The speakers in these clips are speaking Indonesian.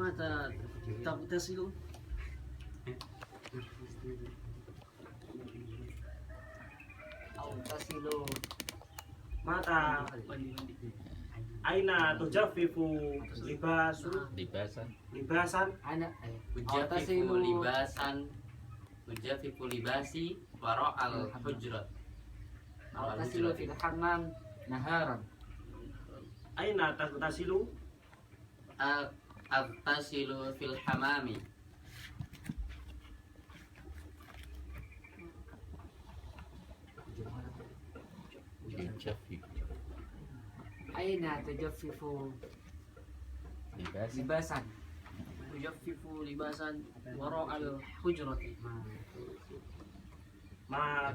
متى تغتسل؟ أو تصل Mata aina tujaffifu libasan أنا Ujafifu libasan Ujafifu libasi Waro al hujrat أو تصل في الحمام نهارا aina tagtasilu Agtasilu fil hamami أين تجفف لباسا تجفف لباسا وراء الحجرة. ma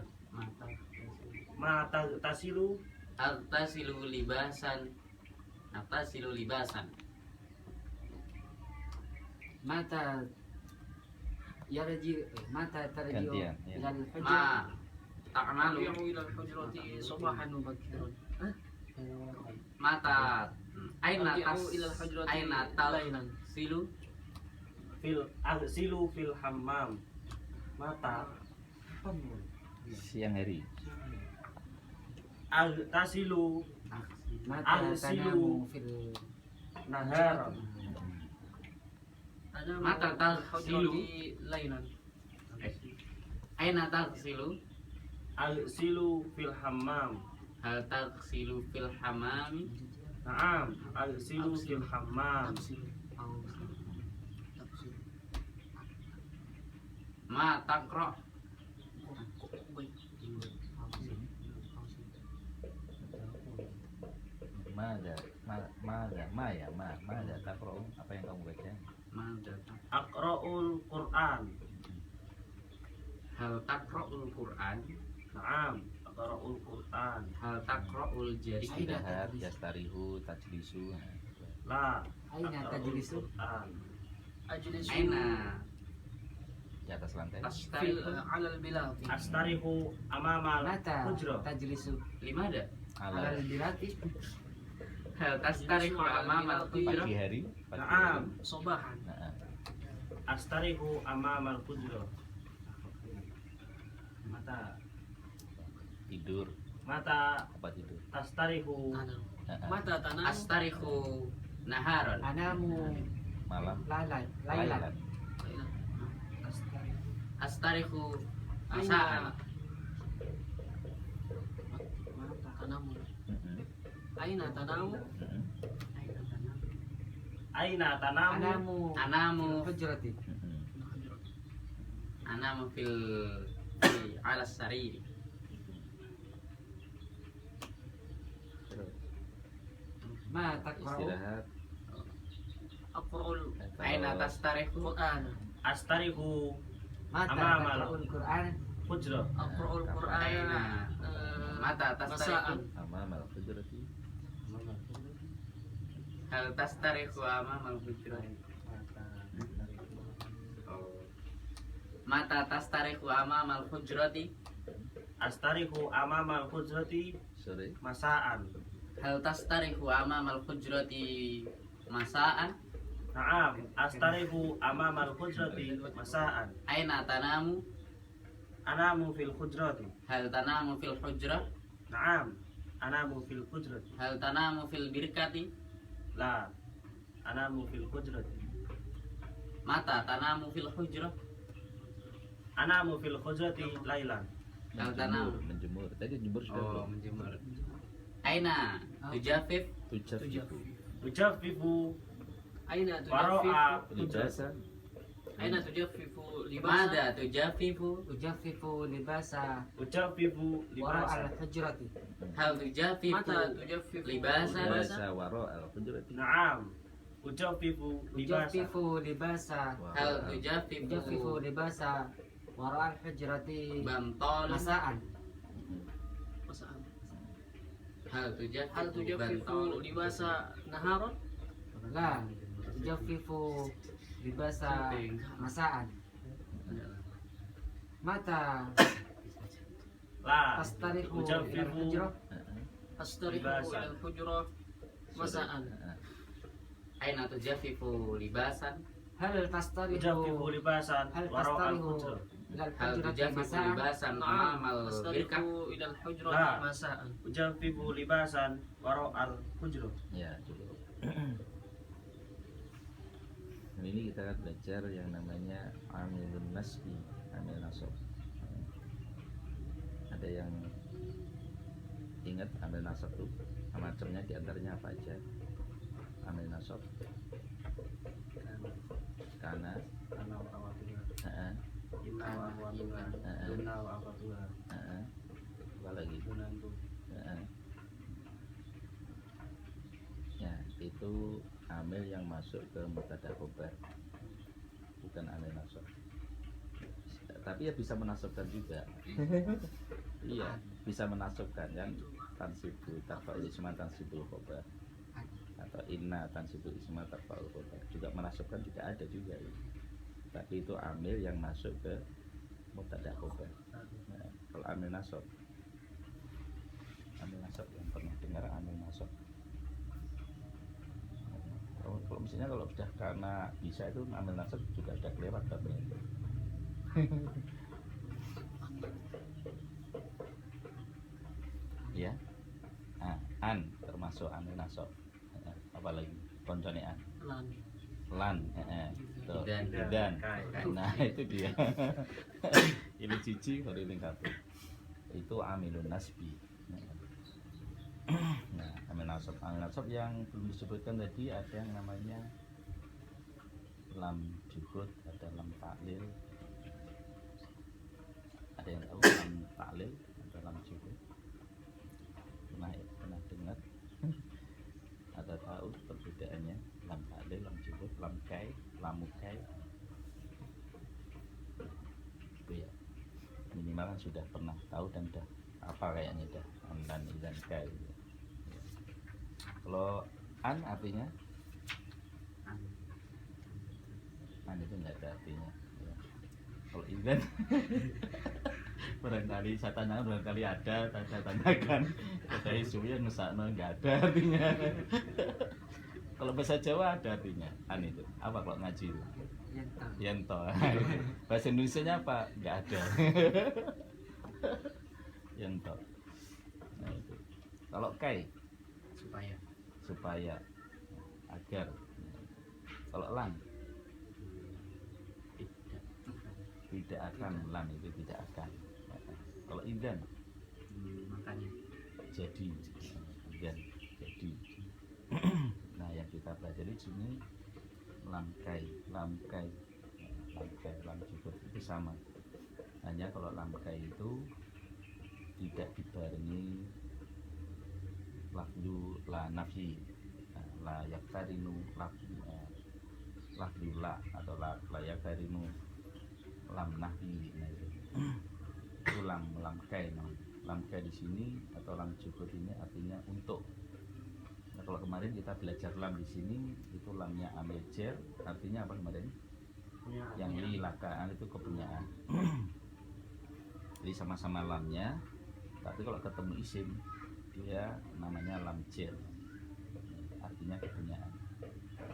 ma tagtasilu Agtasilu libasan Agtasilu libasan متى متى ترجع gantian, ya. إلى الحجرة Ma ta'malu أرجع إلى الحجرة صباحا مبكرا. Mata Aina أرجع tas إلى الحجرة Aina ليلا. silu agsilu fil hammam. Mata siang hari. agtasilu متى أغسل تنام في naharan. أنا متى تغسل؟ ليلا. Aina tagsilu Agsilu fil hammam. Hal tagsilu fil hamami Naam, agsilu fil hammam. Ma takro Mada takro, apa yang kamu baca? Ma datang Aqra'ul Qur'an. Hal takro'ul Qur'an Naam, aqra'ul Qur'an. Hal takro'ul jari Istirahat, yastarihu, tajlisu. La, أين aqra'ul تجلس Qur'an. أجلس Aina Di atas lantai. Tastarihu على البلاط. Astarihu amamal متى hujrah. تجلس Limada على Ala البلاط Hal tastarihu amamal pagi hujrah hari. Naam, صباحا. Nah, astarihu amamal hujrah. Mata tidur. mata Apa tidur? tastarihu تنام. Nah, متى تنام؟ Astarihu naharon أنام malam. ليلا Lailan. Astarihu أين masaan تنام؟ Mm-mm. أين تنام؟ Mm-mm. aina tanamu أنام Anamu في الحجرة Mm-mm. Anamu fil ala sariri Terus ما تقرأ istirahat. أقرأ Aina tastarihu القرآن. astarihu متى أمام تقرأ القرآن hujrah. أقرأ القرآن Aina Mata مساء. tastarihu Amamal hujrati. Hal tastarihu amamal hujrah Mata tastarihu amamal hujrati Astarihu amamal hujrati Sore. masaan. Hal tastarihu amamal hujrati masaan Naam, astarihu amamal hujrati masaan. Aina tanamu Anamu fil hujrati. Hal tanamu fil hujrah Naam, anamu fil hujrati. Hal tanamu fil birkati La, anamu fil hujrati. Mata tanamu fil hujrah Anamu fil hujrati lailan. Hal tanamu Menjemur. Tadi jemur sudah Oh, belum? menjemur. Aina tujafif Tujaffifu. Ujaffifu أين waro'a تجفف؟ Libasan. أين تجفف لباسا؟ Mada tujafifu تجفف لباسا Ujaffifu وراء libasa. الحجرة Hal tujafifu متى تجفف لباسا؟ Libasa waro al hujrati. Naam, ujaffifu libasa. تجفف لباسا Hal tujafifu تجفف لباسا وراء الحجرة bantol مساء مساء. Hal tujafifu هل تجفف bantol لباسا نهارا؟ لا تجفف لباسا مساء متى La, تستريح إلى ujaffifu الحجرة أستريح لباسا. إلى الحجرة مساء. Aina tujaffifu libasan. Hal Tujaffifu tastarihu libasan hal waro al tastarihu hujra. ilal Hal hujrati tujaffifu masa'an. libasan Naam, amamal birkah. astariku ilal hujrati Nah. masaan. Tujaffifu libasan waro al hujra. Ya, cukup. Nah, ini kita akan belajar yang namanya amilun nasbi, amil nasab. Ada yang ingat amil nasab itu macamnya diantaranya apa aja? Amil nasab karena Karena awatuha. Heeh, Inna wa awatuha. Dunna wa awatuha. heeh. Apa lagi? Dunantu. Heeh. Ya, itu amil yang masuk ke mubtada khobar, bukan amil nasab. Tapi ya bisa menasabkan juga. Iya, bisa menasabkan kan, tansibu tarfa'ul isma tansibul khobar, atau inna tansibul isma tarfa'ul khobar, juga menasabkan juga ada juga ya. Tapi itu amil yang masuk ke mubtada khobar. Nah, kalau amil nasab yang pernah dengar amil nasab. Kalau misalnya kalau sudah karena bisa itu amil nasab juga sudah kelewat tapi ya. Nah, an termasuk amil nasab. Apalagi koncone an. Lan, tuh, dan. Nah, itu dia. Ini cici baru ini kabeh. Itu amilun nasbi. Nah, amil nasab yang belum disebutkan tadi ada yang namanya lam juhud, ada lam ta'lil. Ada yang tahu lam ta'lil, ada lam juhud? Pernah dengar? Ada tahu perbedaannya? Lam ta'lil, lam juhud, lam kai, lamukai. Itu ya. Minimal kan sudah pernah tahu dan dah apa kayaknya dah dan idan kai. Kalau an artinya an itu nggak ada artinya ya. Kalau idan barangkali saya tanyakan, barangkali ada, saya tanyakan kata isunya ngesakno nggak ada artinya. Kalau bahasa Jawa ada artinya an itu apa kalau ngaji itu? Yento. Bahasa Indonesianya apa? Nggak ada. Yento. Nah itu. Kalau kai supaya agar. Kalau lan tidak akan, lan itu tidak akan. Kalau idan Makanya jadi, idan jadi. Nah yang kita pelajari di sini lamkai, lam juhud itu sama. Hanya kalau lamkai itu tidak dibarengi lafdu la nafi, la yaktarinu lafdu la atau la yaktarinu lam nafi. Nah itu lamkai. Lamkai di sini atau lam juhud ini artinya untuk. Nah, kalau kemarin kita belajar lam di sini itu lamnya amil jar, artinya apa kemarin? Yang lilakaan itu kepunyaan. Jadi sama-sama lamnya, tapi kalau ketemu isim dia namanya lam jar, artinya kepunyaan.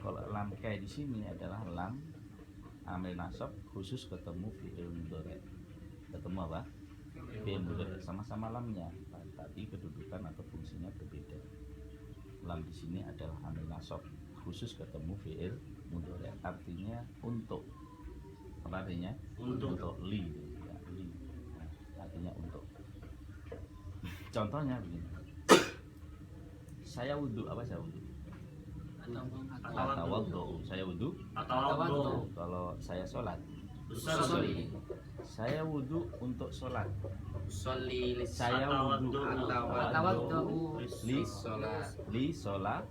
Kalau lam kai di sini adalah lam amil nasab khusus ketemu fi'il mudhari. Ketemu apa? Fi'il mudhari, sama-sama lamnya, tapi kedudukan atau fungsinya berbeda. Lam di sini adalah amil nasab khusus ketemu fi'il mudhari, artinya untuk. Apa artinya? Untuk li, ya, li. Nah, artinya untuk. Contohnya begini. Saya wudhu, apa saya wudhu? Atawadhu. Saya wudhu. Atawadhu. Kalau saya sholat, Usolli. saya wudhu untuk sholat. Usolli Saya wudhu Atawadhu. li sholat. li sholat.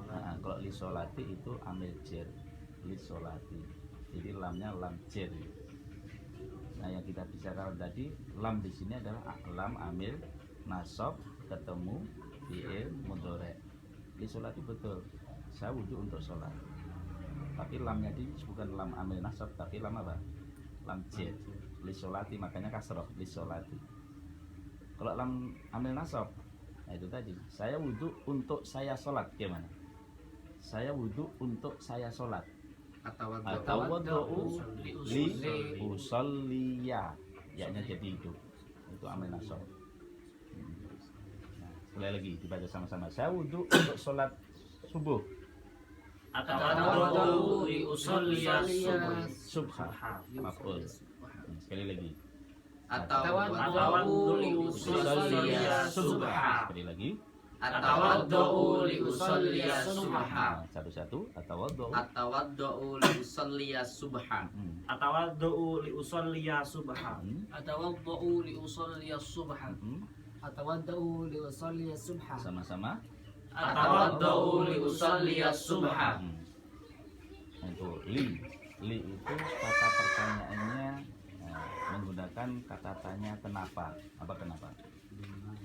Nah, kalau li sholati itu amil jar, li sholati. Jadi lamnya lam jar. Nah yang kita bicarakan tadi lam di sini adalah lam amil nasab ketemu fi'il mudhari. Li sholati betul. Saya wudhu untuk sholat. Tapi lamnya di bukan lam amil nasab tapi lam apa? Lam jar. Li sholati makanya kasroh li sholati. Kalau lam amil nasab, nah itu tadi saya wudhu untuk saya sholat, gimana? saya wudhu untuk saya sholat. Atawaddu Atawaddu li li usolliya, ya-nya jadi itu amil nasab. Nah, sekali lagi dibaca sama-sama. Saya wudhu untuk sholat subuh. Atawaddu li usolliya Subha. Maf'ul. Sekali lagi. Atawaddu li usolliya subha. Sekali lagi. Atawaddu li usolliya subha. Satu-satu. Atawaddu. Atawaddu li usolliya subha. Atawaddu li usolliya subha. Atawaddu li usolliya subha. Atawaddau li usolli subha. Sama-sama. Atawaddu li usolliya subha. Itu li itu kata pertanyaannya menggunakan kata tanya kenapa. Apa kenapa?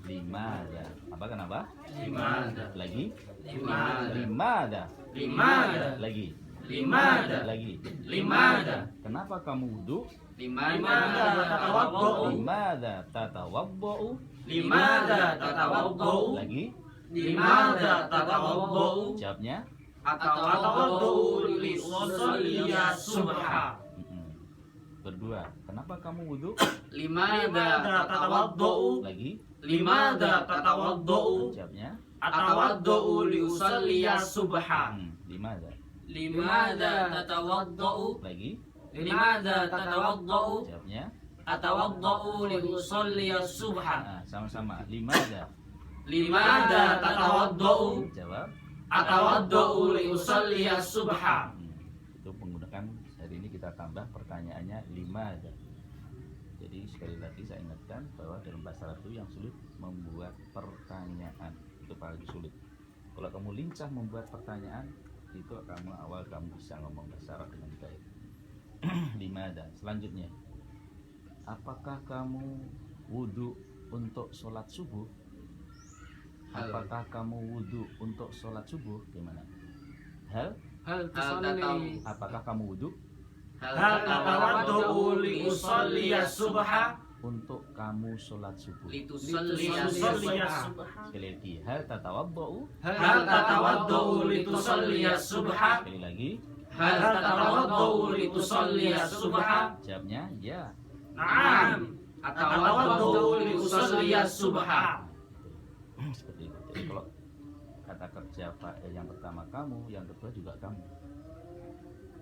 Limada. Apa kenapa? Limada. Lagi? Limada. Limada. Limada. Lagi? Limada. Lagi? Limada. Kenapa kamu wudhu? Limada tatawaddu. Limada tatawaddu? Limada tatawaddu. Lagi? Limada tatawaddu. Jawabnya? Atawaddu li usolliya subha. Berdua. Kenapa kamu wudhu? Limada tatawaddu. Lagi? Limada tatawaddu. Jawabnya? Atawaddu li usolliya subha. Limada? Limada tatawaddau? Lagi? Limada tatawaddau? Jawabnya? Atawaddau li usolliya subha. Nah, sama-sama. Limada? Limada tatawaddu. Jawab? Atawaddu li usolliya subha. Itu menggunakan hari ini kita tambah pertanyaannya limada. Jadi sekali lagi saya ingatkan bahwa dalam bahasa Arab itu yang sulit membuat pertanyaan, itu paling sulit. Kalau kamu lincah membuat pertanyaan, itu kamu bisa ngomong bahasa Arab dengan baik. Limada. Selanjutnya, apakah kamu wudhu untuk sholat subuh? Apakah kamu wudhu untuk sholat subuh? Gimana? Hal? tusalli. Apakah kamu wudhu Hal tatawaddu li usolliya subha. untuk kamu sholat subuh? Litusolliya Usolliya subha. subha. Sekali lagi, hal tatawaddu? Hal tatawaddu litusolliya subha. Sekali lagi, Hal tatawaddu litusolliya subha. jawabnya ya. Naam. Atawaddu li usolliya subha. Seperti itu. Jadi kalau kata kerja yang pertama kamu, yang kedua juga kamu.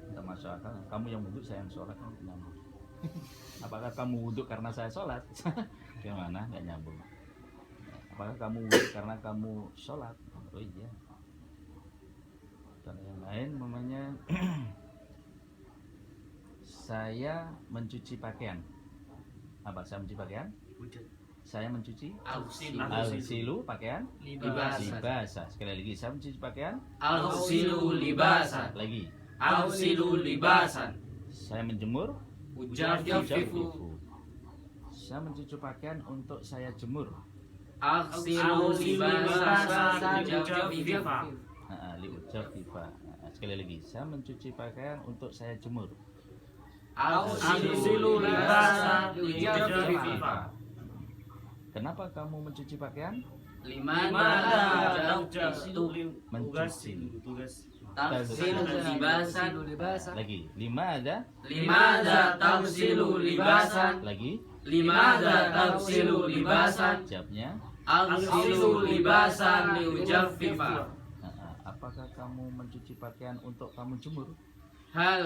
Tidak masuk akal. Kamu yang wudhu, saya yang sholat, kan nyambung. Apakah kamu wudhu karena saya sholat? Gimana? Nggak nyambung. Apakah kamu wudhu karena kamu sholat? Oh iya. Dan yang lain namanya saya mencuci pakaian. Apa saya mencuci pakaian? Saya mencuci al-silu pakaian libasa. Sekali lagi, saya mencuci pakaian Al-silu libasan. lagi. Al-silu libasan. Saya menjemur Ujafifu. saya mencuci pakaian untuk saya jemur. Al-silu libasan. Ujafifa. Liujafifa. Sekali lagi, saya mencuci pakaian untuk saya jemur. Al-silu libasan. Ujafifa. Kenapa kamu mencuci pakaian? Limada Mencuci. tagsilu libasan. Lagi. Limada? Limada tagsilu libasan. Lagi. Limada tagsilu libasan. Jawabnya. Al-silu libasan liujaffifa. Apakah kamu mencuci pakaian untuk kamu jemur? Hal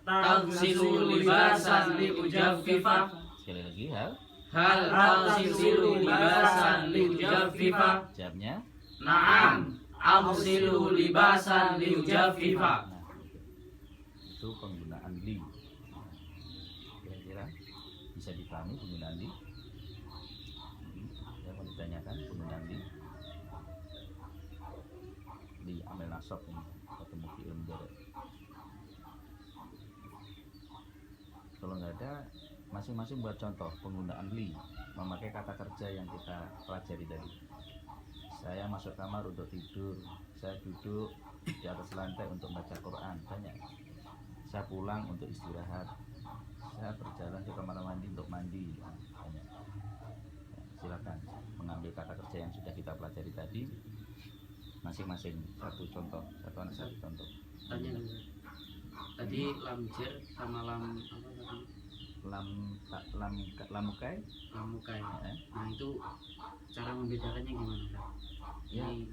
tagsilu libasan liujaffifa. Sekali lagi, hal. Hal tagsilu libasan liujaffifa. Jawabnya. Naam. Aghsilu libasan liujaffifa. Nah, itu penggunaan li. Kira-kira bisa dipahami penggunaan li? Saya mau ditanyakan penggunaan li. Li amil nasab ini ketemu fi'il mudhari. Kalau nggak ada, masing-masing buat contoh penggunaan li memakai kata kerja yang kita pelajari tadi. Saya masuk kamar untuk tidur, saya duduk di atas lantai untuk baca Quran, banyak. Saya pulang untuk istirahat, saya berjalan ke kamar mandi untuk mandi, banyak. Silakan mengambil kata kerja yang sudah kita pelajari tadi, masing-masing satu contoh, satu anak satu contoh. Tanya dulu. Tadi lam jer sama lam apa tadi? Lamukai Lamukai. ya. Nah itu cara membedakannya gimana Ustaz? Ya. Ini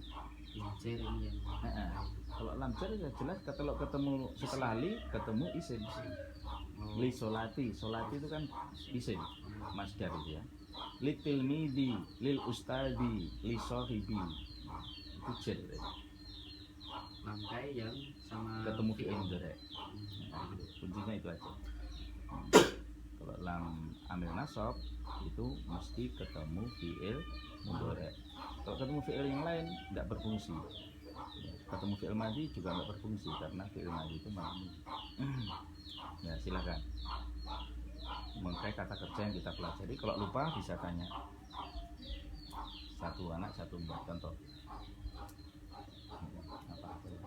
yang jer ini yang Kalau lamcer ya jelas kalau ketemu setelah li ketemu isim. Li solati itu kan isim masdar itu ya. Li tilmidi, lil ustadi, li sohibi itu jer ya. Lamukai yang sama Ketemu fi'il mudhari. Nah, gitu. Kuncinya itu aja. Kalau lam amil nasab itu mesti ketemu fi'il mudhari. Kalau ketemu fi'il yang lain tidak berfungsi. Ketemu fi'il madhi juga nggak berfungsi karena fi'il madhi itu mabni. Ya silakan. Mengenai kata kerja yang kita pelajari, kalau lupa bisa tanya. Satu anak satu buat contoh. Apa ya?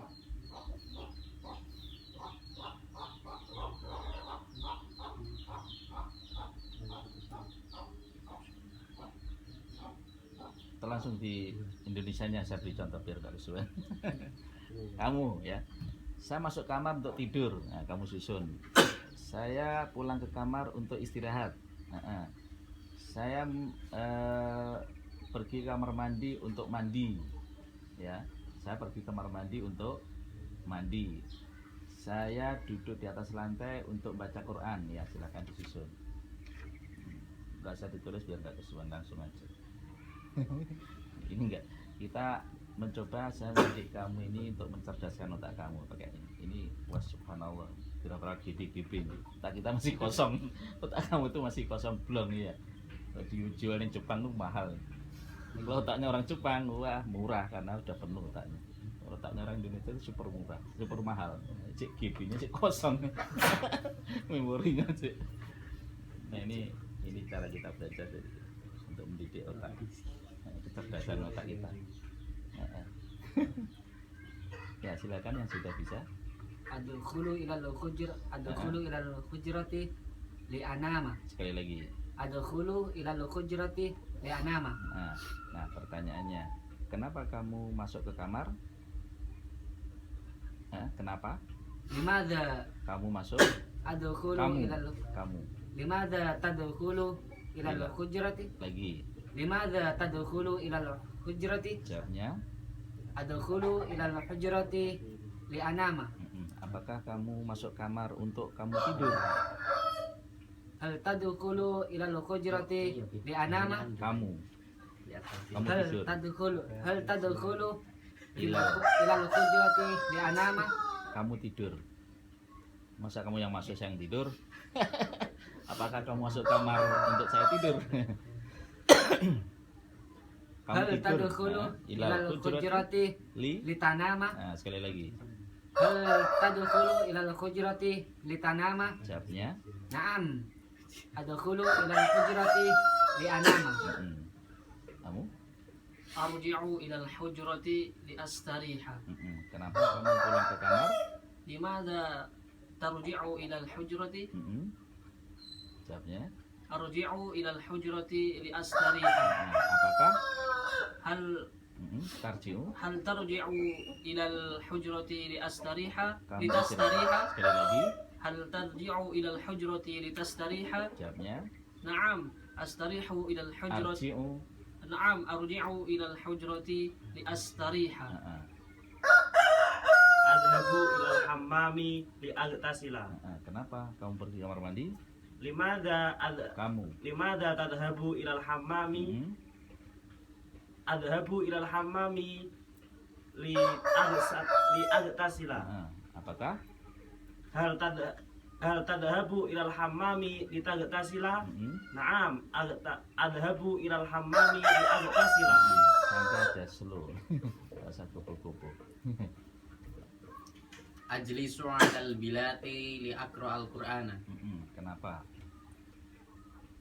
Atau langsung di Indonesianya saya beri contoh biar gak kesuwen. Kamu ya, saya masuk kamar untuk tidur, nah, kamu susun. Saya pulang ke kamar untuk istirahat. Saya pergi ke kamar mandi untuk mandi, ya. Saya pergi ke kamar mandi untuk mandi. Saya duduk di atas lantai untuk baca Quran, ya silakan disusun. Gak usah ditulis biar gak kesuwen, langsung aja. Ini enggak, kita mencoba saya mendidik kamu ini untuk mencerdaskan otak kamu pakai ini. Ini was subhanallah, kira-kira GDGB ini. Otak kita masih kosong, otak kamu itu masih kosong belum ya. Dijual di Jepang tuh mahal. Kalau otaknya orang Jepang, wah murah karena udah penuh otaknya. Kalau otaknya orang Indonesia itu super murah, super mahal. Cek GB-nya cek kosong, memorinya cek. Nah ini cara kita belajar untuk mendidik otak. Kecerdasan otak kita. Ya silakan yang sudah bisa. Adkhulu ilal hujrati li anama. Sekali lagi. Adkhulu ilal hujrati li anama. Nah pertanyaannya, kenapa kamu masuk ke kamar? Kenapa? Limadha Kamu masuk? adkhulu ilal Kamu. Limadha tadkhulu ilal hujrati? Lagi. Limadha tadkhulu ilal hujrati? Jawabnya. Adkhulu ilal hujrati li anama. Apakah kamu masuk kamar untuk kamu tidur? Hal tadkhulu ilal hujrati li anama? Kamu tidur. Hal tadkhulu Ilal. ilal hujrati li anama? Kamu tidur. Masa kamu yang masuk saya yang tidur? Apakah kamu masuk kamar untuk saya tidur? Kamu Hal tidur. tadkhulu Ilal ilal hujrati li. li tanama? Sekali lagi. Hal tadkhulu ilal hujrati li tanama? Jawabnya. Naam. Adkhulu ilal hujrati li anama. Kamu? Arji'u ilal hujrati li astariha. Kenapa kamu pulang ke kamar? Limadha tarji'u ilal hujrati? Jawabnya. Arji'u ilal hujrati li astariha. Apakah? Hal Tarji'u. hal tarji'u ilal hujrati li astariha? Kamu Li tastariha? Sekali lagi. Hal tarji'u ilal hujrati li tastariha? Jawabnya. Na'am, astarihu ilal hujrati. Arji'u. Na'am, arji'u ilal hujrati li astariha. Adhabu ilal hammami li agtasila. Kenapa kamu pergi kamar mandi? Kamu. Limadha tadhabu ilal hammami? Adhabu ilal hammami li agtasila. Apakah? Hal tadhabu ilal hammami li tagtasila? Naam, adhabu ilal hammami li agtasila. Sampai ada slow. Enggak usah kupu-kupu. Ajlisu 'alal bilati li aqra al-Qur'ana. Kenapa?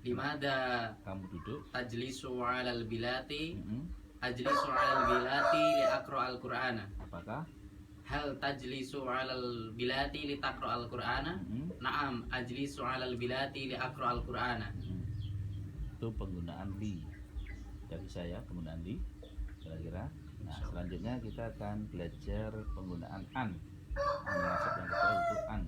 Limadha Kamu duduk. tajlisu 'alal bilati? Ajlisu 'alal bilati li aqra al-Qur'ana. Apakah? Hal tajlisu 'alal bilati li taqra al-Qur'ana? Naam, ajlisu 'alal bilati li aqra al-Qur'ana. Itu penggunaan li. Dari saya penggunaan li kira-kira. Nah, Nah, selanjutnya kita akan belajar penggunaan an. Nasab yang kedua itu an.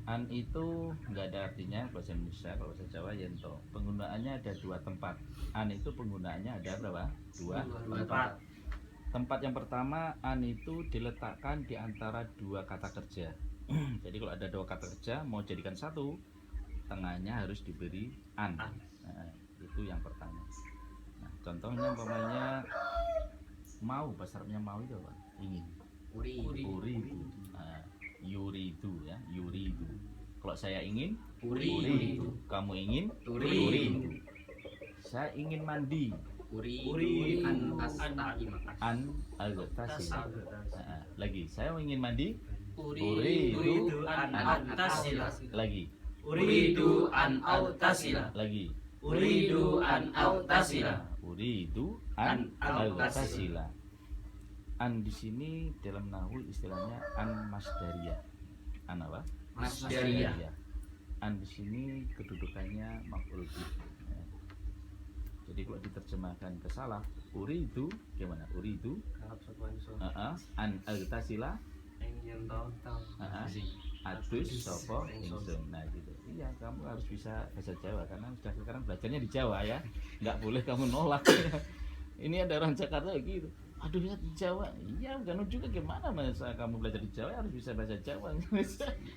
An itu nggak ada artinya bahasa Indonesia, kalau bahasa Jawa yento. Penggunaannya ada dua tempat. An itu penggunaannya ada berapa? Dua tempat. Tempat yang pertama, an itu diletakkan di antara dua kata kerja. Jadi kalau ada dua kata kerja mau jadikan satu, tengahnya harus diberi an. Nah, itu yang pertama. Nah, contohnya umpamanya mau, bahasa Arabnya mau itu apa? Ingin. Uridu. Nah, yuridu ya, yuridu. Kalau saya ingin, uridu. Kamu ingin, uridu. Saya ingin mandi. Uridu an agtasila. Nah, lagi, saya ingin mandi. Uridu an agtasila. Lagi, Uridu an autasila. lagi. Uridu an autasila. Uridu an agtasila. An di sini dalam nahwu istilahnya an masdariyah. An apa? Masdariyah. An di sini kedudukannya maf'ul bih. Ya. Jadi kalau diterjemahkan ke salah, uridu gimana? Uridu an agtasila. Adus sopo ingsun. Nah gitu. Iya, kamu harus bisa bahasa Jawa karena sudah sekarang belajarnya di Jawa ya. Nggak boleh kamu nolak. Ini ada orang Jakarta gitu. Aduh ya di Jawa. Iya, enggak juga gimana masa kamu belajar di Jawa harus bisa bahasa Jawa.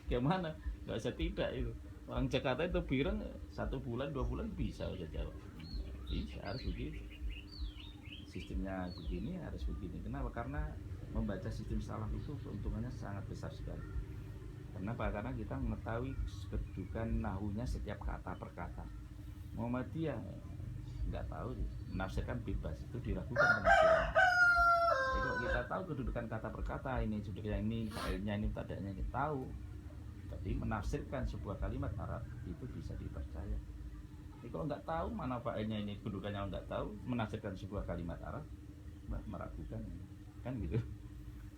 Gimana? Nggak bisa tidak itu. Orang Jakarta itu bireng 1 bulan 2 bulan bisa bahasa Jawa. Bisa, harus begitu. Sistemnya begini, harus begini. Kenapa? Karena membaca sistem salaf itu keuntungannya sangat besar sekali. Kenapa? Karena kita mengetahui kedudukan nahunya setiap kata per kata. Muhammadiyah nggak tahu, menafsirkan bebas, itu diragukan penafsirannya. Jadi kalau kita tahu kedudukan kata per kata, ini kedudukannya ini, failnya ini, tadanya ini, tahu. Jadi menafsirkan sebuah kalimat Arab itu bisa dipercaya. Jadi kalau nggak tahu mana failnya ini, kedudukannya nggak tahu, menafsirkan sebuah kalimat Arab meragukan, kan gitu.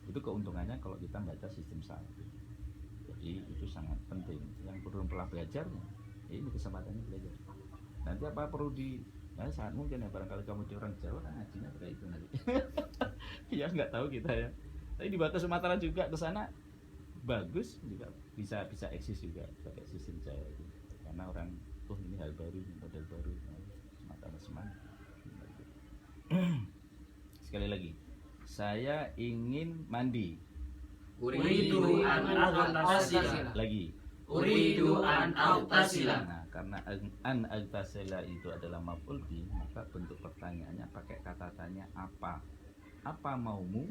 Itu keuntungannya kalau kita baca sistem salaf. Jadi itu sangat penting. Yang belum pernah belajarnya, ini kesempatannya belajar. Nanti apa perlu sangat mungkin ya, barangkali kamu di orang Jawa kan ngajinya kayak itu nanti. Ya nggak tahu kita ya. Tapi di Batas Sumatera juga ke sana bagus juga, bisa eksis juga pakai sistem Jawa itu. Karena orang ini hal baru, model baru, Sumatera semangat. Sekali lagi, saya ingin mandi. Uridu an autasila. Lagi. Uridu an autasila. Nah, karena an agtasila itu adalah maf'ul bih, maka bentuk pertanyaannya pakai kata tanya apa? Apa maumu?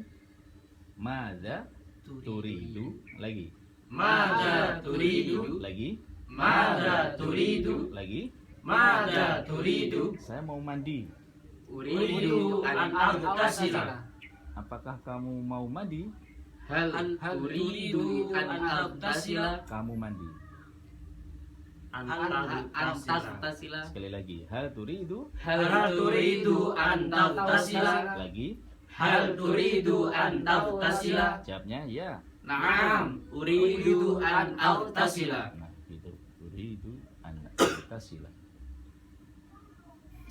Madza turidu? Lagi. Madza turidu? Lagi. Madza turidu? Lagi. Madza turidu? Saya mau mandi. Uridu an autasila. Apakah kamu mau mandi? Hal turidu an autasila. Kamu mandi. Antasila. Sekali lagi. Hal turidu? Hal turidu an autasila? Lagi. Hal turidu an autasila? Jawabnya ya. Naam, uridu an autasila. Nah, gitu. Uridu an autasila.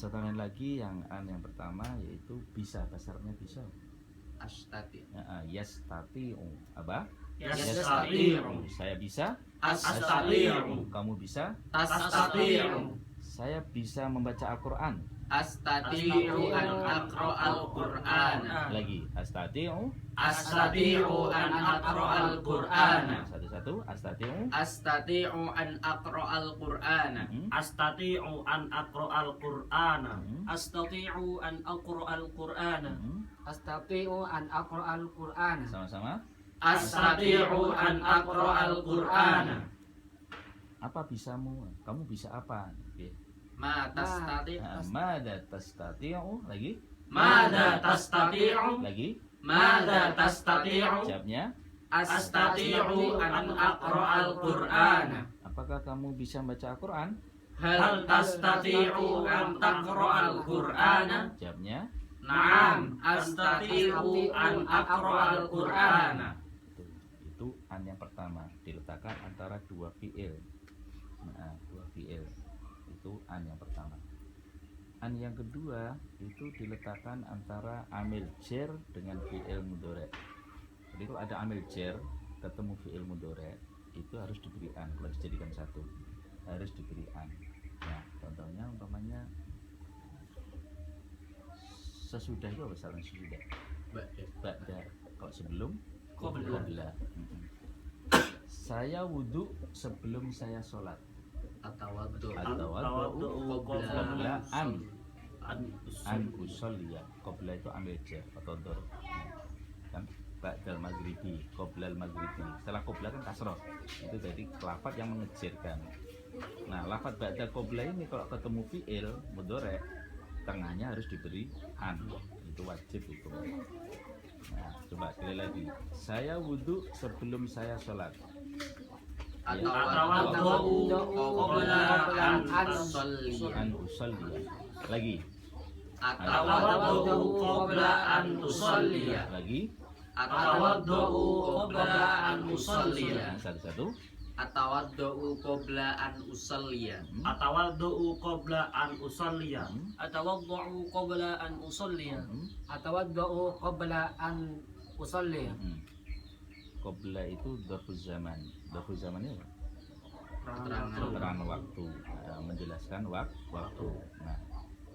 Contoh lain lagi yang an yang pertama yaitu bisa, bahasa Arabnya bisa. Astati. Yastati'u. Apa? Yastati'u. Saya bisa. Astati'u. Kamu bisa. Astati'u. Saya bisa membaca Al-Quran. Astati'u an aqra al-Qur'an. Lagi. Astati'u. Astati'u an aqra al-Qur'an. Satu-satu. Astati'u. Astati'u an aqra al-Qur'an. Astati'u an aqra'al Qur'ana. Astati'u an aqra al-Qur'ana. Astati'u an aqra'al Qur'ana. Sama-sama. Astati'u an aqra al-Qur'ana. Apa bisamu? Kamu bisa apa? Oke. Ma tastati'. Mada tastati'u. Lagi. Mada tastati'u? Lagi. Mada tastati'u? Jawabnya. Astati'u an aqra al-Qur'ana. Apakah kamu bisa membaca Al-Quran? Hal tastati'u an taqra al-Qur'ana? Jawabnya. Naam, astati'u an aqra al-Qur'ana. Itu an yang pertama, diletakkan antara dua fiil. Nah, dua fiil. Itu an yang pertama. An yang kedua itu diletakkan antara amil jer dengan fi'il mudhari'. Jadi kalau ada amil jer ketemu fi'il mudhari' itu harus diberi an. Kalau dijadikan satu harus diberi an. Nah, contohnya umpamanya sesudah itu apa salah sesudah? Ba'da. Kalau sebelum qabla. Saya wudhu sebelum saya sholat. Atawaddu Qabla an usolliya. Qabla itu ambil jer atau dor. Kan ba'dal maghribi, qabla al maghribi. Setelah qabla kan kasroh. Itu jadi lafaz yang mengejirkan. Nah, lafaz ba'da qabla ini kalau ketemu fi'il mudhari' tengahnya harus diberi an. Itu wajib hukumnya. Nah, coba sekali lagi. Saya wudhu sebelum saya sholat. Atawaddu qabla an usolliya. Lagi. Atawaddu qabla an usolliya. Lagi. Atawaddu qabla an usolliya. Satu-satu. Atawaddu qabla an usolliya. Atawaddu qabla an usolliya. Atawadda'u qabla an usolliya. Atawadda'u qabla an usolli. Qabla itu dzarfuz zaman. Dzarfuz zaman ini Keterangan keterangan waktu, menjelaskan waktu. Nah,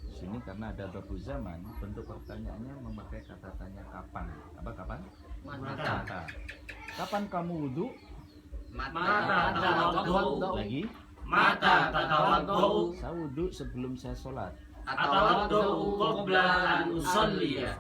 di sini karena ada dzarfuz zaman, bentuk pertanyaannya memakai kata tanya kapan. Apa kapan? Mata. Kapan kamu wudhu? mata Tawaddu. Lagi. Mata tatawaddu. Saya wudhu sebelum saya sholat. atawaddu qabla an usolliya.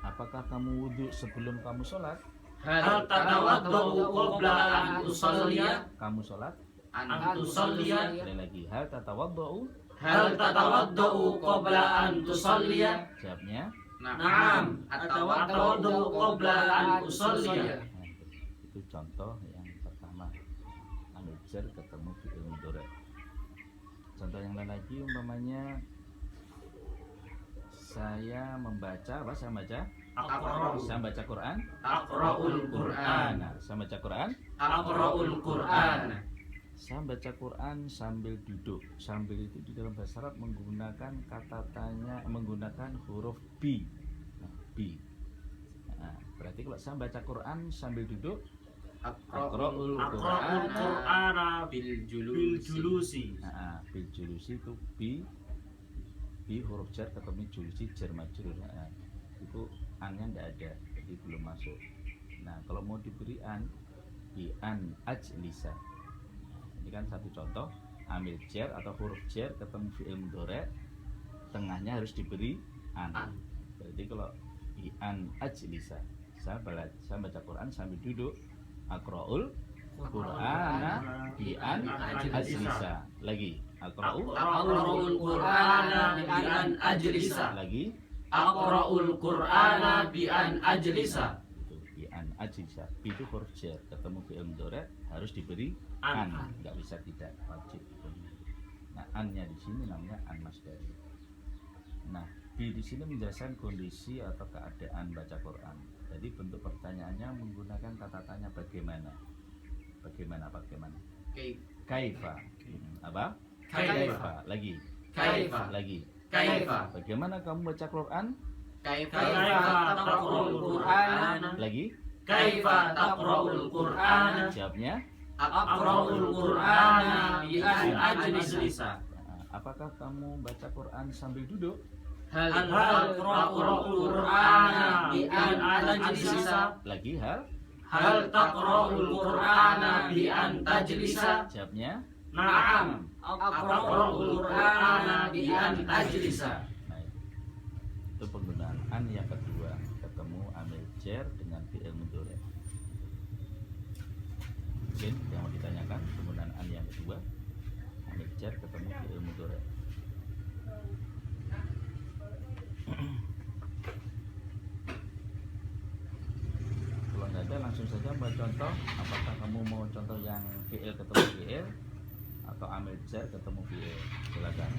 Apakah kamu wudhu sebelum kamu sholat? Hal tatawaddu qabla an usolliya. Kamu sholat? An usolliya. Sekali lagi. Hal tatawaddau? Hal tatawaddu qabla an tusolliya. Jawabnya. Na'am. Atawaddu qabla an usolliya. Nah, itu contoh yang pertama. Amil jar ketemu fi'il mudhari'. Contoh yang lain lagi umpamanya saya membaca apa? Saya baca Quran. Aqra'ul Qur'an. Nah, saya baca Quran. Aqra'ul Qur'an. Saya baca Quran sambil duduk. Sambil itu di dalam bahasa Arab menggunakan kata tanya, menggunakan huruf bi. Nah, bi. Nah, berarti kalau saya baca Quran sambil duduk, Aqra'ul Aqra'ul Qur'ana bil bil julusi. Nah, bil julusi itu bi huruf jar ketemu julusi jar majrur. Nah, itu annya tidak ada, jadi belum masuk. Nah, kalau mau diberi an, bi an ajlisa. Ini kan satu contoh amil jar atau huruf jar ketemu fi'il mudhari', tengahnya harus diberi an. Berarti kalau bi an ajlisa, saya baca Quran sambil duduk. Aqra'ul Qur'ana bi an ajlisa. Lagi. Aqra'ul Qur'ana bi an ajlisa. Lagi. Aqra'ul Qur'ana bi an ajlisa. Itu bi an ajlisa. Bi itu huruf jar ketemu fi'il mudhari' harus diberi an, nggak bisa tidak, wajib. Nah, annya di sini namanya an masdari. Nah, bi di sini menjelaskan kondisi atau keadaan baca Quran. Jadi bentuk pertanyaannya menggunakan kata tanya bagaimana. Bagaimana? Kaifa. Apa? Kaifa. Lagi. Kaifa. Lagi. Kaifa. Bagaimana kamu baca Quran? Kaifa taqra'ul Qur'ana. Lagi. Kaifa taqra'ul Qur'ana. Jawabnya. Aqra'ul Qur'ana bi an ajlisa. Nah, apakah kamu baca Quran sambil duduk? Hal taqra'ul Qur'ana bi an ajlisa. Lagi hal. Hal taqra'ul Qur'ana bi an tajlisa. Jawabnya. Na'am. Aqra'ul Qur'ana bi an ajlisa. Nah, itu penggunaan an yang kedua, ketemu amil jar dengan fi'il mudhari'. Mungkin yang mau ditanyakan penggunaan an yang kedua, amil jar ketemu fi'il mudhari'. Kalau nggak ada langsung saja buat contoh. Apakah kamu mau contoh yang fi'il ketemu fi'il atau amil jar ketemu fi'il? Silakan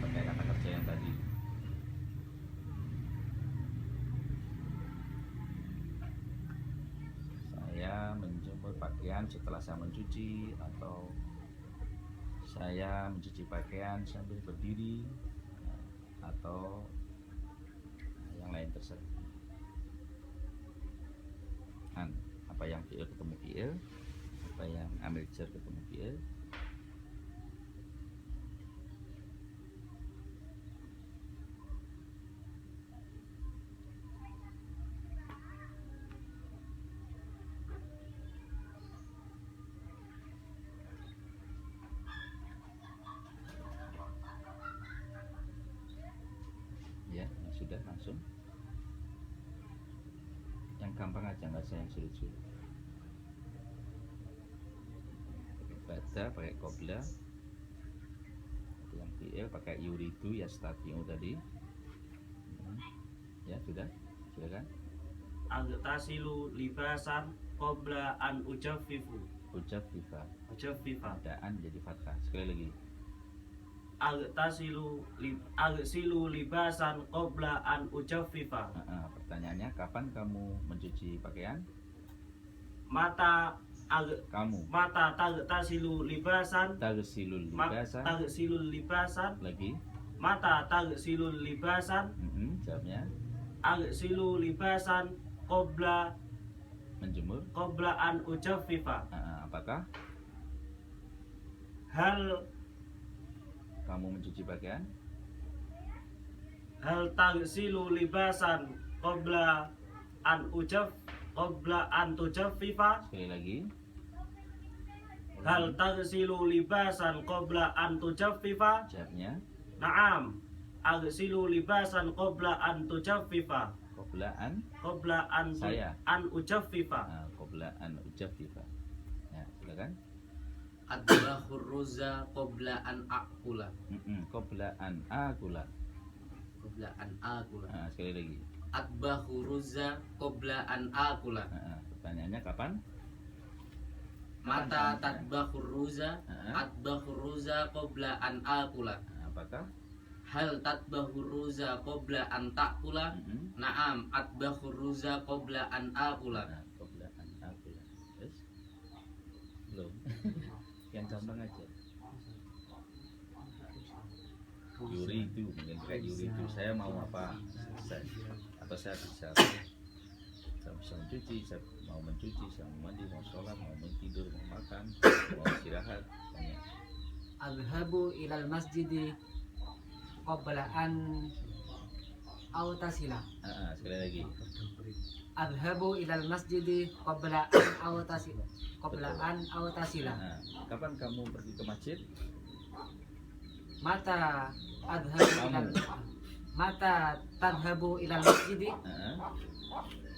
pakai kata kerja yang tadi. Saya menjemur pakaian setelah saya mencuci, atau saya mencuci pakaian sambil berdiri. atau yang lain terserah. An, apa yang fi'il ketemu fi'il, apa yang amil jar ketemu fi'il. Ya, sudah langsung. Yang gampang aja, nggak usah yang sulit-sulit. Baca pakai qobla, yang fi'il pakai yuridu yastati'u tadi. Ya sudah, silakan. Agtasilu libasan qabla an ujaffifu. Ucap viva, Ujaffifa. adaan jadi fathah. Sekali lagi. Agsilu libasan qabla an ujaffifa. Pertanyaannya, kapan kamu mencuci pakaian? Mata Kamu tagtasilu libasan. tagsilul libasa. Tagsilul libasan. Lagi. Mata tagsilul libasan. Jawabnya Agsilu libasan qabla menjemur. an ujaffifa. Apakah Hal kamu mencuci pakaian? tagsilu libasan qabla an tujaffifa. Sekali lagi. Hal tagsilu libasan qabla an tujaffifa. Jawabnya Naam, agsilu libasan qabla an tujaffifa. qabla an saya. an ujaffifa. Qabla an ujaffifa. Ya, silakan. Adbahur ruza qabla an akula. Qabla an akula. Qabla an akula. Sekali lagi. Adbahur ruza qabla an akula. Pertanyaannya kapan? Mata tadbahur ruza? Adbahur ruza qabla an akula. Apakah? Hal tadbahur ruza qabla an takula? Naam, adbahur ruza qabla an akula. Qabla an akula. Yes? Belum. Yang gampang aja. Yuridu, mungkin kayak yuridu. Saya mau apa? Atau saya bisa mencuci, saya mau mencuci, saya mau mandi, mau sholat, mau tidur, mau makan, mau istirahat. Banyak. Adhabu ilal masjidi qabla an awtasila. Sekali lagi. Adhabu ilal masjidi qabla an awtasila. Kapan kamu pergi ke masjid? Mata tadhabu ilal masjidi?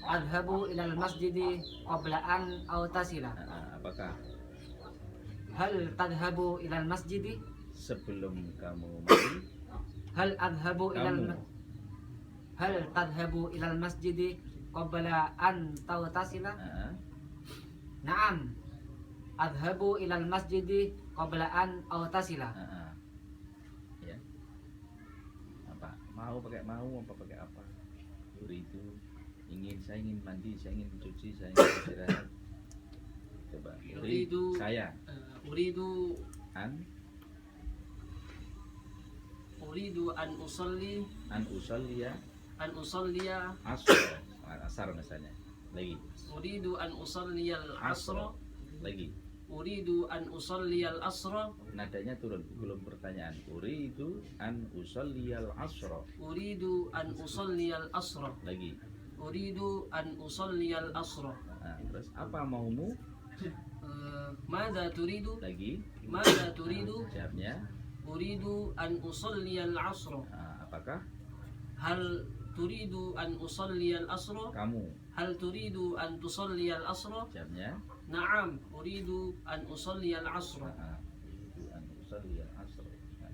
Adhabu ilal masjidi qabla an awtasila. Apakah? Hal tadhabu ilal masjidi? Sebelum kamu mandi? Hal tadhabu ilal masjidi qabla an tawtasila? Naam. Adhabu ilal masjidi qabla an awtasila. Ya. Apa? Mau apa pakai apa? Yuridu, saya ingin mandi, saya ingin mencuci, saya ingin istirahat. Coba. Yuridu, saya. Uridu An usalli asar misalnya. Lagi. Uridu an usalliyal asra. Lagi. Uridu an usalliyal asra. Nadanya turun, belum pertanyaan. Uridu an usalliyal asra. Uridu an usalliyal asra. Lagi. Uridu an usalliyal asra. Terus apa maumu? Madza turidu? Lagi. Madza turidu? Jawabnya. Uridu an usalliyal asra. Apakah? Hal turidu an usalliyal asra? Kamu. Hal turidu an tusalliyal asra? Jawabnya. Na'am, uridu an usalliyal asra. Uridu an usalliyal asra.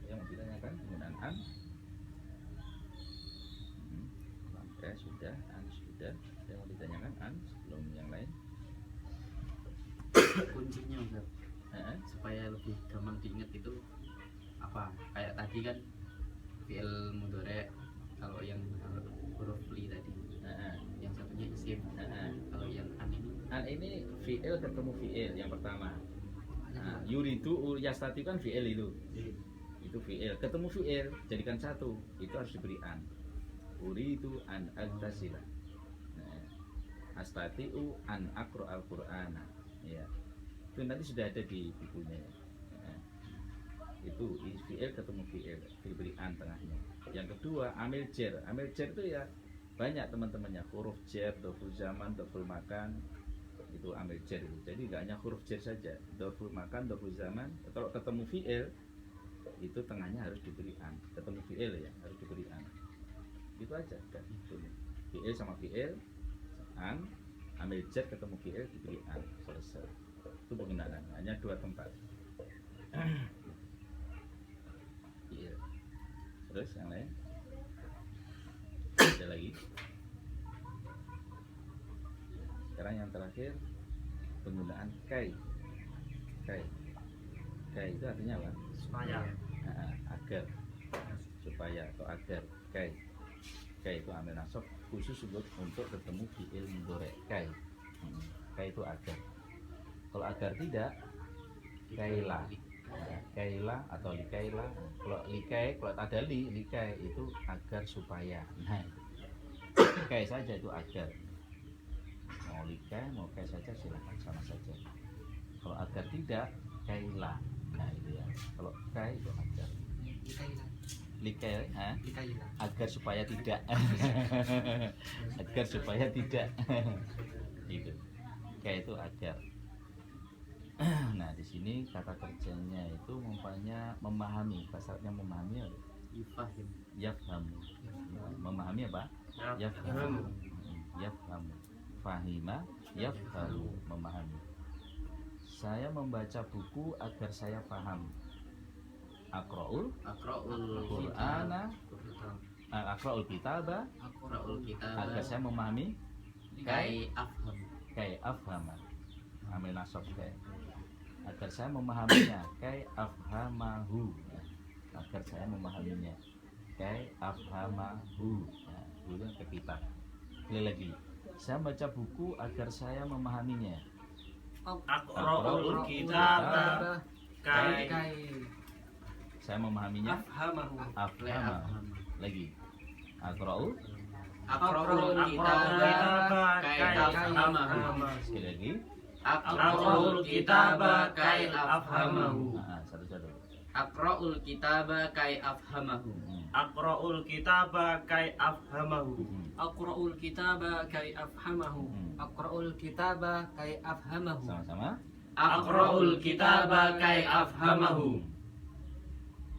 Yang mau ditanyakan penggunaan an. Sampai sudah, an sudah. Yang mau ditanyakan an sebelum yang lain. Kuncinya Ustaz, supaya lebih gampang diingat itu apa? Kayak tadi kan fi'il mudhari, kalau yang huruf li tadi. Yang satunya isim. Kalau yang an ini fi'il ketemu fi'il yang pertama. Yuridu yastati kan fi'il itu itu fi'il, ketemu fi'il jadikan satu, itu harus diberi an. Uridu an agtasila. Astati'u an aqra'al Qur'ana. Ya. Itu nanti sudah ada di bukunya. Ya. Itu fi'il ketemu fi'il, diberi an tengahnya. Yang kedua, amil jar. Amil jar itu ya banyak teman-temannya, huruf jar, dhoful zaman, dhoful makan. Itu amil jar itu. Jadi enggak hanya huruf jar saja, dhoful makan, dhoful zaman. Kalau ketemu fi'il itu tengahnya harus diberi an. Ketemu fi'il ya, harus diberi an. Itu aja kan. Fi'il sama fi'il an, ambil jar ketemu fi'il diberi an, selesai. Itu penggunaan hanya dua tempat. Fi'il. Terus yang lain ada lagi. Sekarang yang terakhir penggunaan kai. Kai itu artinya apa? Supaya. Agar, supaya atau agar. Kai itu amil nasab khusus untuk ketemu fi'il mudhari kai. Kai itu agar. Kalau agar tidak, kaila. Kaila atau likaila. Kalau likai, kalau ada likai itu agar supaya. Nah, kai saja itu agar. Mau likai, mau kai saja silakan sama saja. Kalau agar tidak, kaila. Nah itu ya. Kalau kai itu agar. Likai, agar supaya tidak. Agar supaya tidak. Itu. Kai itu agar. Nah di sini kata kerjanya itu umpamanya memahami, bahasanya memahami apa? Yafhamu. Memahami apa? Yafhamu. Yafhamu. Fahima, yafhamu, memahami. Saya membaca buku agar saya paham. Aqra'ul Qur'ana, Aqra'ul kitaba, agar saya memahami. Kai afhama. Amil nasab kai. Agar saya memahaminya. Kai afhamahu. Agar saya memahaminya. Kai afhamahu. Nah, itu ke kitab. Sekali lagi. Saya baca buku agar saya memahaminya. Aqra'ul kitaba kai. Saya memahaminya. Afhamahu. Afhama. Lagi. Aqra'ul kitaba kai afhamahu. Sekali lagi. Aqra'ul kitaba kai afhamahu. Satu-satu. Aqra'ul kitaba kai afhamahu. Aqra'ul kitaba kai afhamahu. Aqra'ul kitaba kai afhamahu. Aqra'ul kitaba kai afhamahu. Sama-sama. Aqra'ul kitaba kai afhamahu.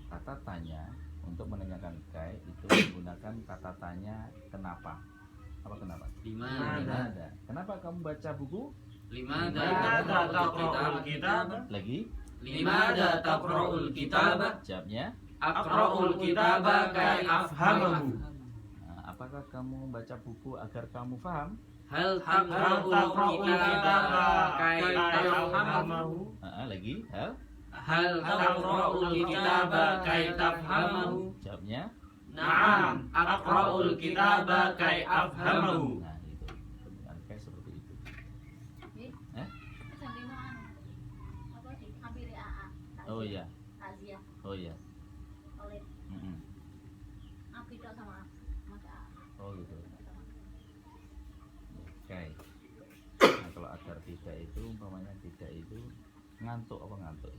Kata tanya untuk menanyakan kai itu menggunakan kata tanya kenapa. Apa kenapa? Limada. Kenapa kamu baca buku? Limada taqra'ul kitaba. Lagi. Limada taqra'ul kitaba? Jawabnya. Aqra'ul kitaba kai afhamahu. Apakah kamu baca buku agar kamu paham? Hal Taqra'ul kitaba kai afhamahu. Lagi. Hal taqra'ul kitaba kai tafhamahu. Jawabnya. Na'am, aqra'ul kitaba kai afhamahu. Nah itu penggunaan kai seperti itu. Oh iya. Oh iya. Oh gitu. Kai. Nah, kalau agar tidak itu umpamanya tidak itu ngantuk apa ngantuk?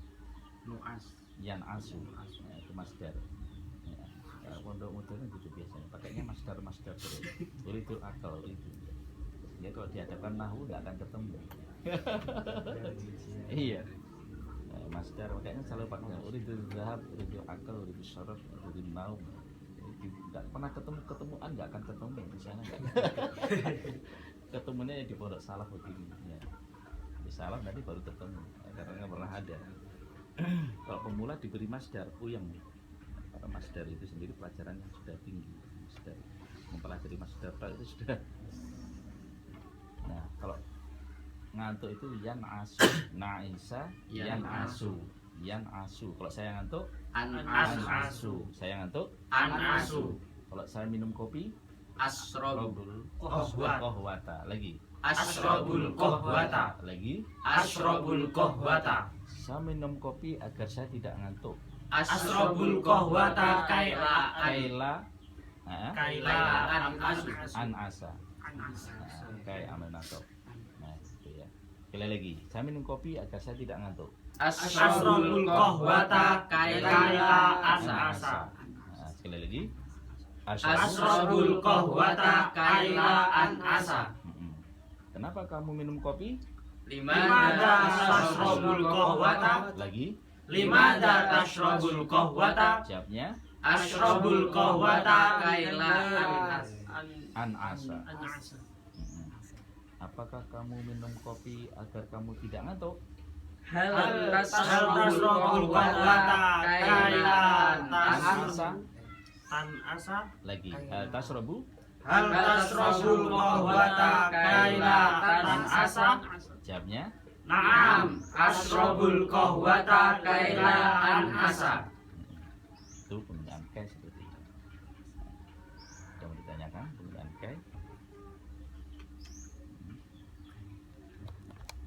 Nu'as. Yan asu. Nah, itu masdar. Ya, pondok modern gitu biasanya. Pakainya masdar terus. Uridul akal itu. Ya kalau dihadapkan nahu nggak akan ketemu. Iya. Nah, masdar makanya selalu pakai uridul zahab, uridul akal, uridul syaraf, uridul naum. Nggak pernah ketemuan nggak akan ketemu di sana nggak. Ketemunya di pondok salaf begini. Ya. Di salaf nanti baru ketemu karena nggak pernah ada. Kalau pemula diberi masdar puyeng. Karena masdar itu sendiri pelajaran yang sudah tinggi. Masdar mempelajari masdar itu sudah. Nah kalau ngantuk itu yan asu, naisa yan asu, yan asu. Kalau saya ngantuk An asu. Saya ngantuk An asu. Kalau saya minum kopi asrobul kohwata. Lagi Asrabul kohwata. lagi Asrabul kohwata. saya minum kopi agar saya tidak ngantuk. asrabul qahwata kaila Kaila an asu. an asa. Kayak amal ngantuk. Nah, itu ya. Sekali lagi, saya minum kopi agar saya tidak ngantuk. Asrabul qahwata kaila asa. Nah, sekali lagi. Asrabul qahwata kaila an asa. Kenapa kamu minum kopi? Limada tasrabul qahwata? Lagi. Limada tasrabul qahwata? Jawabnya Asrabul qahwata kaila an asa. An-asa. Apakah kamu minum kopi agar kamu tidak ngantuk? Hal tasrabul qahwata kaila An an asa. Tan asa. Lagi. Hal tasrabu? Hal tasrabul qahwata kaila an asa? Jawabnya Naam, asrabul qahwata kaila an asa. itu penggunaan case.